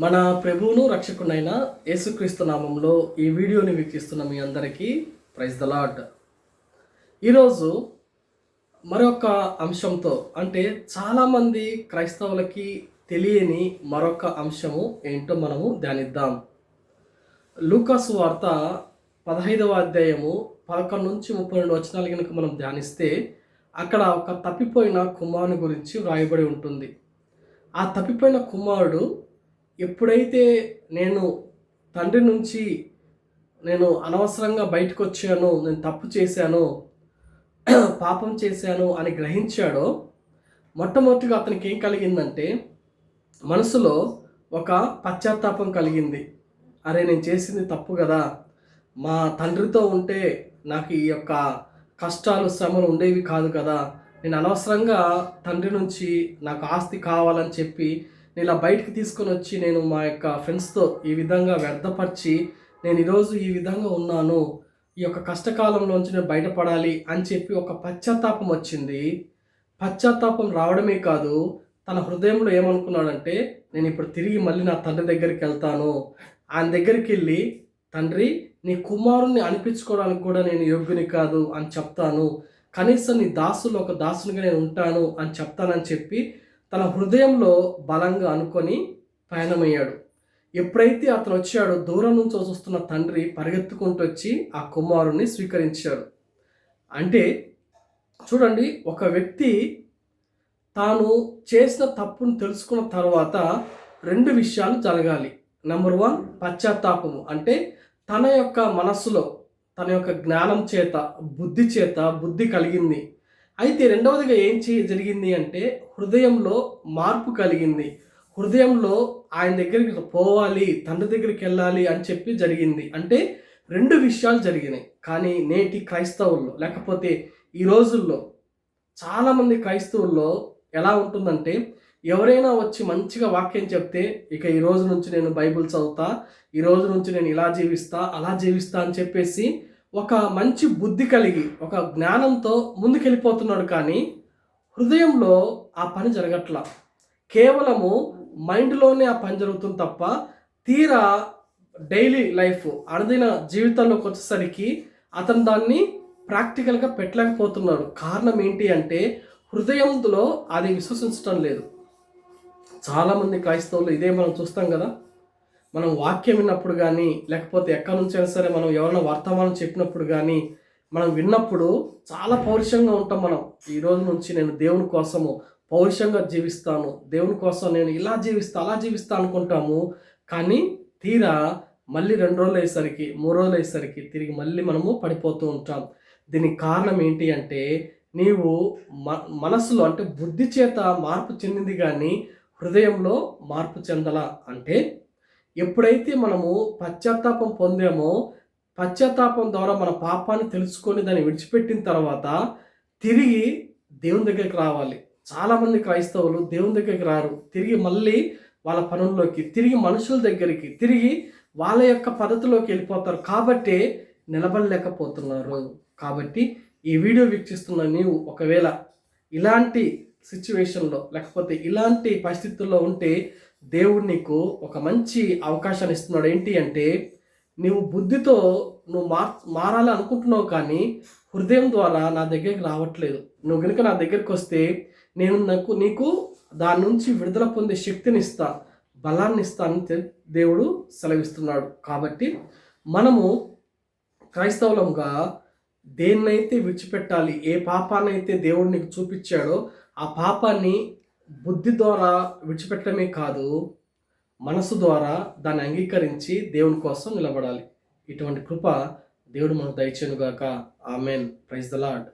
మన ప్రభువును రక్షకునైన యేసుక్రీస్తు నామంలో ఈ వీడియోని వీక్షిస్తున్న మీ అందరికీ ప్రైజ్ ద లార్డ్. ఈరోజు మరొక అంశంతో, అంటే చాలామంది క్రైస్తవులకి తెలియని మరొక అంశము ఏంటో మనము ధ్యానిద్దాం. లూకాసు వార్త 15వ అధ్యాయము 11 నుంచి 32 వచనాలు కనుక మనం ధ్యానిస్తే అక్కడ ఒక తప్పిపోయిన కుమారుని గురించి వ్రాయబడి ఉంటుంది. ఆ తప్పిపోయిన కుమారుడు ఎప్పుడైతే నేను తండ్రి నుంచి నేను అనవసరంగా బయటకు వచ్చాను, నేను తప్పు చేశాను, పాపం చేశాను అని గ్రహించాడో, మొట్టమొదటిగా అతనికి ఏం కలిగిందంటే మనసులో ఒక పశ్చాత్తాపం కలిగింది. అరే, నేను చేసింది తప్పు కదా, మా తండ్రితో ఉంటే నాకు ఈ యొక్క కష్టాలు శ్రమలు ఉండేవి కాదు కదా, నేను అనవసరంగా తండ్రి నుంచి నాకు ఆస్తి కావాలని చెప్పి నేను ఇలా బయటికి తీసుకొని వచ్చి నేను మా యొక్క ఫ్రెండ్స్తో ఈ విధంగా వ్యర్థపరిచి నేను ఈరోజు ఈ విధంగా ఉన్నాను, ఈ యొక్క కష్టకాలంలోంచి నేను బయటపడాలి అని చెప్పి ఒక పశ్చాత్తాపం వచ్చింది. పశ్చాత్తాపం రావడమే కాదు, తన హృదయంలో ఏమనుకున్నాడంటే నేను ఇప్పుడు తిరిగి మళ్ళీ నా తండ్రి దగ్గరికి వెళ్తాను, ఆయన దగ్గరికి వెళ్ళి తండ్రి నీ కుమారుణ్ణి అనిపించుకోవడానికి కూడా నేను యోగ్యుని కాదు అని చెప్తాను, కనీసం నీ దాసులో ఒక దాసునిగా నేను ఉంటాను అని చెప్తానని చెప్పి తన హృదయంలో బలంగా అనుకొని ప్రయాణమయ్యాడు. ఎప్పుడైతే అతను వచ్చాడో దూరం నుంచి చూస్తున్న తండ్రి పరిగెత్తుకుంటూ వచ్చి ఆ కుమారుణ్ణి స్వీకరించాడు. అంటే చూడండి, ఒక వ్యక్తి తాను చేసిన తప్పును తెలుసుకున్న తర్వాత 2 విషయాలు జరగాలి. నెంబర్ 1 పశ్చాత్తాపము, అంటే తన యొక్క మనస్సులో తన యొక్క జ్ఞానం చేత బుద్ధి కలిగింది. అయితే రెండవదిగా ఏం జరిగింది అంటే హృదయంలో మార్పు కలిగింది. హృదయంలో ఆయన దగ్గరికి పోవాలి, తండ్రి దగ్గరికి వెళ్ళాలి అని చెప్పి జరిగింది. అంటే 2 విషయాలు జరిగినాయి. కానీ నేటి క్రైస్తవుల్లో, లేకపోతే ఈ రోజుల్లో చాలామంది క్రైస్తవుల్లో ఎలా ఉంటుందంటే, ఎవరైనా వచ్చి మంచిగా వాక్యం చెప్తే ఇక ఈ రోజు నుంచి నేను బైబిల్ చదువుతా, ఈ రోజు నుంచి నేను ఇలా జీవిస్తా అలా జీవిస్తా అని చెప్పేసి ఒక మంచి బుద్ధి కలిగి ఒక జ్ఞానంతో ముందుకెళ్ళిపోతున్నాడు. కానీ హృదయంలో ఆ పని జరగట్లా. కేవలము మైండ్లోనే ఆ పని జరుగుతుంది తప్ప తీరా డైలీ లైఫ్ అనుదిన జీవితంలోకి వచ్చేసరికి అతను దాన్ని ప్రాక్టికల్గా పెట్టలేకపోతున్నాడు. కారణం ఏంటి అంటే హృదయంలో అది విశ్వసించడం లేదు. చాలామంది క్రైస్తవులు ఇదే మనం చూస్తాం కదా. మనం వాక్యం విన్నప్పుడు కానీ, లేకపోతే ఎక్కడి నుంచి అయినా సరే మనం ఎవరైనా వర్తమానం చెప్పినప్పుడు కానీ మనం విన్నప్పుడు చాలా పౌరుషంగా ఉంటాం. మనం ఈ రోజు నుంచి నేను దేవుని కోసము పౌరుషంగా జీవిస్తాను, దేవుని కోసం నేను ఇలా జీవిస్తా అలా జీవిస్తా అనుకుంటాము. కానీ తీరా మళ్ళీ 2 రోజులు అయ్యేసరికి 3 రోజులు అయ్యేసరికి తిరిగి మళ్ళీ మనము పడిపోతూ ఉంటాం. దీనికి కారణం ఏంటి అంటే నీవు మనసులో, అంటే బుద్ధి చేత మార్పు చెందింది కానీ హృదయంలో మార్పు చెందలా. అంటే ఎప్పుడైతే మనము పశ్చాత్తాపం పొందామో, పశ్చాత్తాపం ద్వారా మన పాపాన్ని తెలుసుకొని దాన్ని విడిచిపెట్టిన తర్వాత తిరిగి దేవుని దగ్గరికి రావాలి. చాలామంది క్రైస్తవులు దేవుని దగ్గరికి రారు, తిరిగి మళ్ళీ వాళ్ళ పనుల్లోకి, తిరిగి మనుషుల దగ్గరికి, తిరిగి వాళ్ళ యొక్క పద్ధతిలోకి వెళ్ళిపోతారు. కాబట్టి నిలబడలేకపోతున్నారు. కాబట్టి ఈ వీడియో వీక్షిస్తున్న నీవు ఒకవేళ ఇలాంటి సిచ్యువేషన్లో, లేకపోతే ఇలాంటి పరిస్థితుల్లో ఉంటే దేవుడు నీకు ఒక మంచి అవకాశాన్ని ఇస్తున్నాడు. ఏంటి అంటే నువ్వు బుద్ధితో నువ్వు మారాలి అనుకుంటున్నావు, కానీ హృదయం ద్వారా నా దగ్గరికి రావట్లేదు. నువ్వు కనుక నా దగ్గరికి వస్తే నేను నీకు దాని నుంచి విడుదల పొందే శక్తిని ఇస్తా, బలాన్ని ఇస్తానని దేవుడు సెలవిస్తున్నాడు. కాబట్టి మనము క్రైస్తవులంగా దేన్నైతే విడిచిపెట్టాలి, ఏ పాపాన్నైతే దేవుడు నీకు చూపించాడో ఆ పాపాన్ని బుద్ధి ద్వారా విడిచిపెట్టడమే కాదు, మనసు ద్వారా దాన్ని అంగీకరించి దేవుని కోసం నిలబడాలి. ఇటువంటి కృప దేవుడు మనకు దయచేయునుగాక. ఆమెన్. Praise the lord.